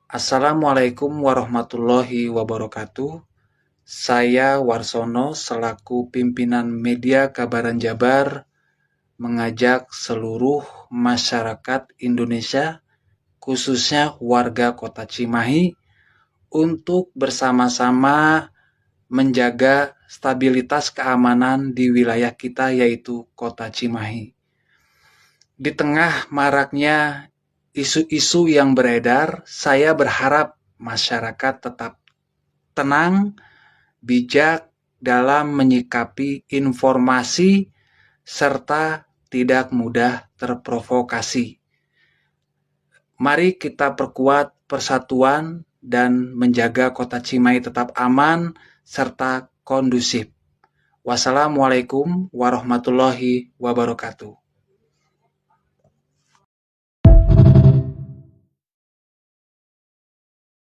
Assalamualaikum warahmatullahi wabarakatuh. Saya Warsono selaku pimpinan Media Kabaran Jabar mengajak seluruh masyarakat Indonesia, khususnya warga Kota Cimahi, untuk bersama-sama menjaga stabilitas keamanan di wilayah kita, yaitu Kota Cimahi. Di tengah maraknya isu-isu yang beredar, saya berharap masyarakat tetap tenang, bijak dalam menyikapi informasi, serta tidak mudah terprovokasi. Mari kita perkuat persatuan dan menjaga Kota Cimahi tetap aman serta kondusif. Wassalamualaikum warahmatullahi wabarakatuh.